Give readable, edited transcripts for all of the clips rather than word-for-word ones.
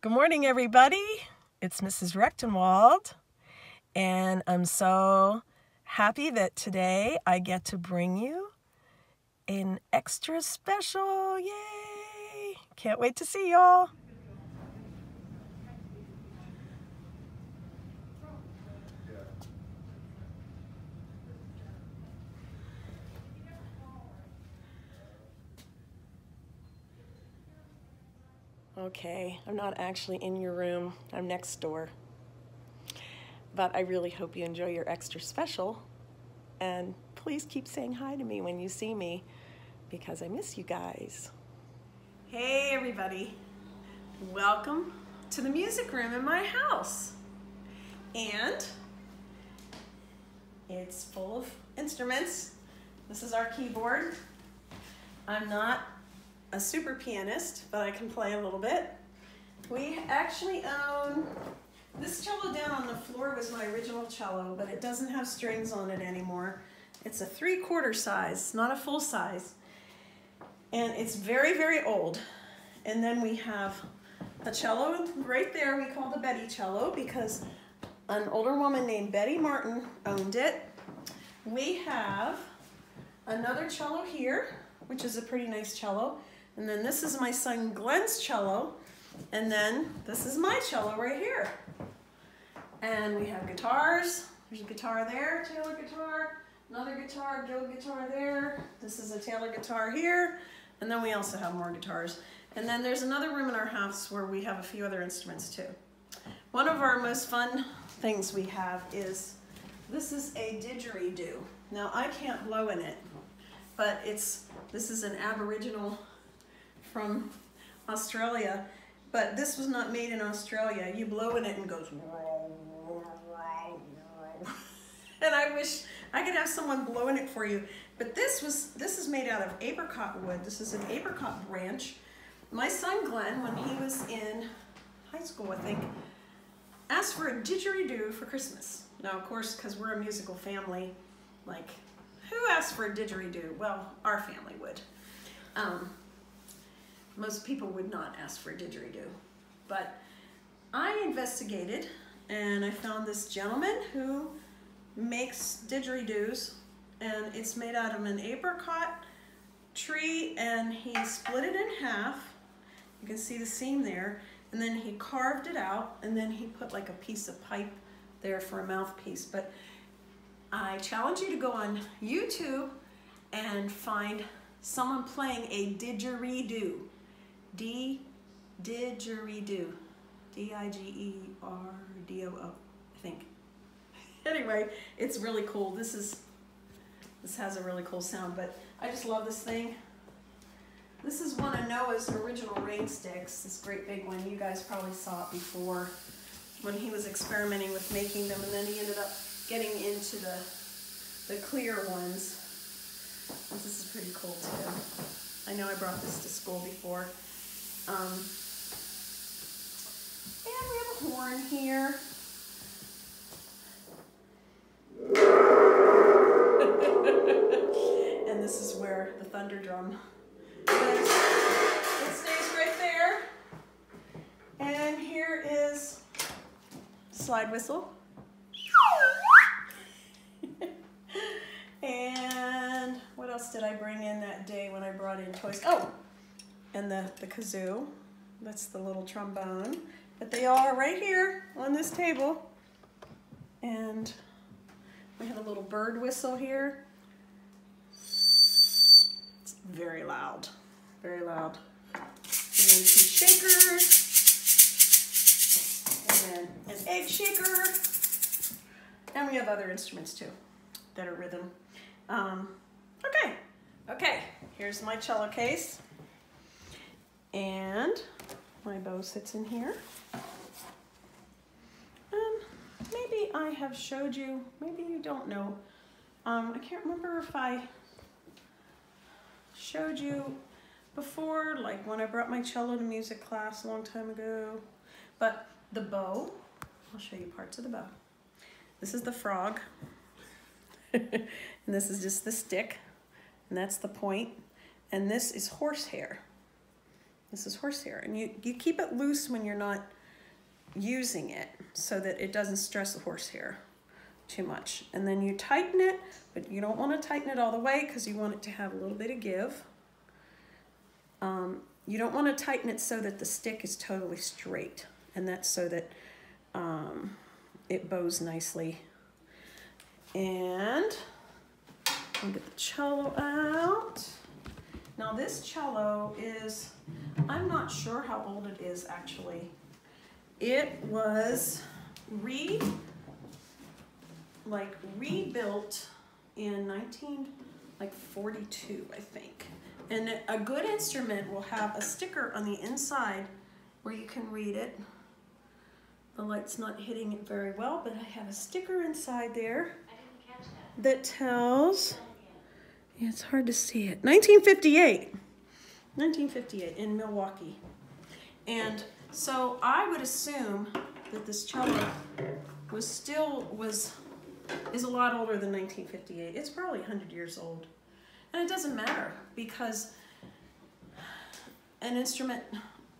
Good morning, everybody. It's Mrs. Rechtenwald, and I'm so happy that today I get to bring you an extra special. Yay! Can't wait to see y'all. Okay, I'm not actually in your room. I'm next door. But I really hope you enjoy your extra special. And please keep saying hi to me when you see me, because I miss you guys. Hey, everybody. Welcome to the music room in my house. And it's full of instruments. This is our keyboard. I'm not a super pianist, but I can play a little bit. We actually own, this cello down on the floor was my original cello, but it doesn't have strings on it anymore. It's a 3/4 size, not a full size. And it's very, very old. And then we have a cello right there we call the Betty cello because an older woman named Betty Martin owned it. We have another cello here, which is a pretty nice cello. And then this is my son Glenn's cello. And then this is my cello right here. And we have guitars. There's a guitar there, Taylor guitar, another guitar, Gil guitar there. This is a Taylor guitar here. And then we also have more guitars. And then there's another room in our house where we have a few other instruments too. One of our most fun things we have is, this is a didgeridoo. Now I can't blow in it, but this is an Aboriginal from Australia, but this was not made in Australia. You blow in it and it goes and I wish I could have someone blow in it for you. But this is made out of apricot wood. This is an apricot branch. My son Glenn, when he was in high school, I think, asked for a didgeridoo for Christmas. Now, of course, because we're a musical family, like, who asked for a didgeridoo? Well, our family would. Most people would not ask for a didgeridoo. But I investigated, and I found this gentleman who makes didgeridoos, and it's made out of an apricot tree, and he split it in half. You can see the seam there, and then he carved it out, and then he put like a piece of pipe there for a mouthpiece. But I challenge you to go on YouTube and find someone playing a didgeridoo. Didgeridoo. D-I-G-E-R-D-O-O, I think. Anyway, it's really cool. This has a really cool sound, but I just love this thing. This is one of Noah's original rain sticks, this great big one. You guys probably saw it before when he was experimenting with making them, and then he ended up getting into the clear ones. And this is pretty cool too. I know I brought this to school before. And we have a horn here. And this is where the thunder drum goes. It stays right there. And here is slide whistle. And what else did I bring in that day when I brought in toys? Oh, and the kazoo. That's the little trombone. But they all are right here on this table. And we have a little bird whistle here. It's very loud, very loud. And then some shakers. And then an egg shaker. And we have other instruments too that are rhythm. Okay, here's my cello case. And my bow sits in here. Maybe I have showed you, maybe you don't know. I can't remember if I showed you before, like when I brought my cello to music class a long time ago. But the bow, I'll show you parts of the bow. This is the frog. And this is just the stick. And that's the point. And this is horsehair. This is horsehair. And you keep it loose when you're not using it so that it doesn't stress the horsehair too much. And then you tighten it, but you don't want to tighten it all the way because you want it to have a little bit of give. You don't want to tighten it so that the stick is totally straight, and that's so that it bows nicely. And I'll get the cello out. Now this cello is, I'm not sure how old it is actually. It was rebuilt in 1942, I think. And a good instrument will have a sticker on the inside where you can read it. The light's not hitting it very well, but I have a sticker inside there that tells, yeah, it's hard to see it, 1958 in Milwaukee. And so I would assume that this cello is a lot older than 1958. It's probably 100 years old. And it doesn't matter because an instrument,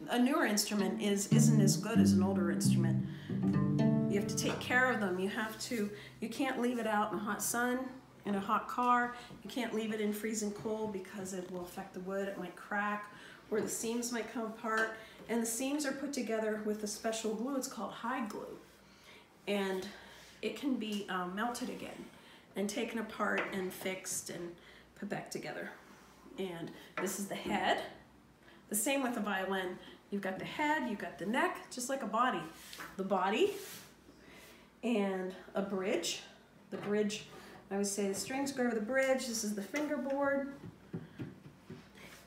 a newer instrument isn't as good as an older instrument. You have to take care of them. You can't leave it out in the hot sun, in a hot car. You can't leave it in freezing cold because it will affect the wood. It might crack, or the seams might come apart. And the seams are put together with a special glue. It's called hide glue. And it can be melted again and taken apart and fixed and put back together. And this is the head. The same with a violin. You've got the head, you've got the neck, just like a body. The body and a bridge. The bridge, I always say the strings go over the bridge. This is the fingerboard.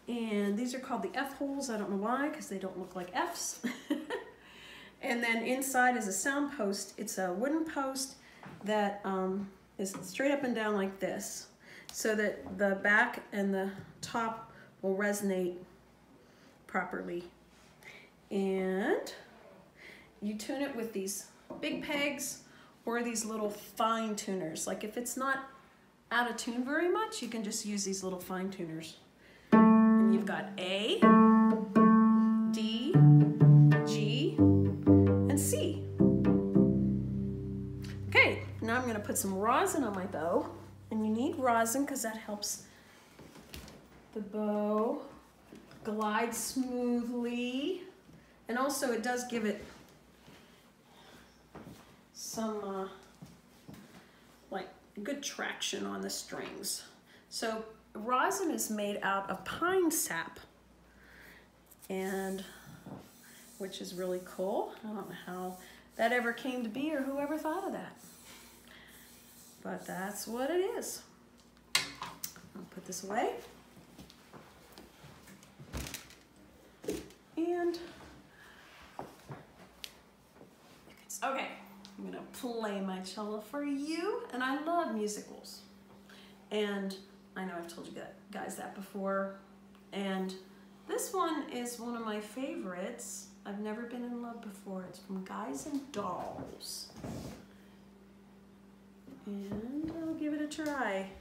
And these are called the F holes. I don't know why, because they don't look like Fs. And then inside is a sound post. It's a wooden post that is straight up and down like this, so that the back and the top will resonate properly. And you tune it with these big pegs or these little fine tuners. Like if it's not out of tune very much, you can just use these little fine tuners. And you've got A, D, G, and C. Okay, now I'm gonna put some rosin on my bow. And you need rosin because that helps the bow glide smoothly. And also it does give it some like good traction on the strings. So rosin is made out of pine sap, and which is really cool. I don't know how that ever came to be or whoever thought of that. But that's what it is. I'll put this away. And okay, I'm gonna play my cello for you. And I love musicals. And I know I've told you guys that before. And this one is one of my favorites. I've never been in love before. It's from Guys and Dolls. And I'll give it a try.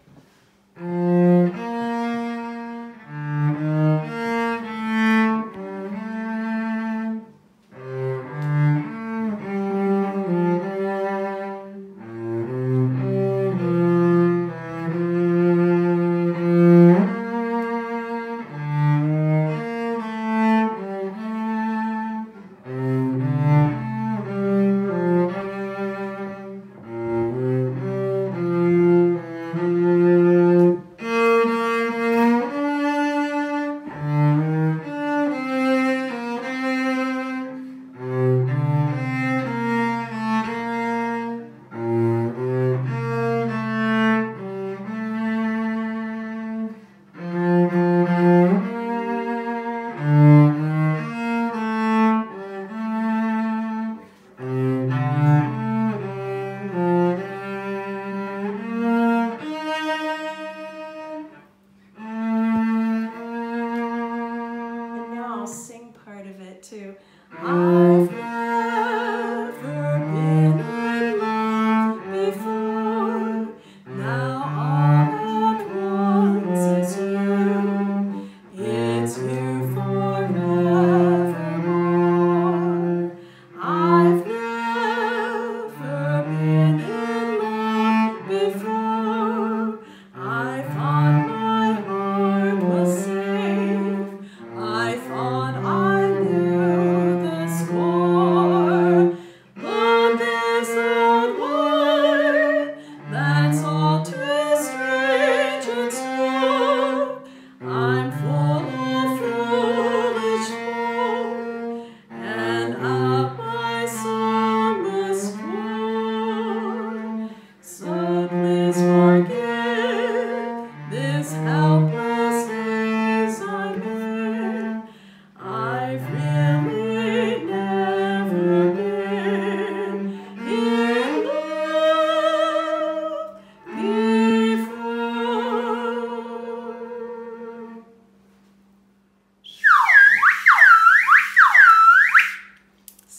Too. I've never been in love before. Now all at once it's you forevermore. I've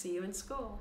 see you in school.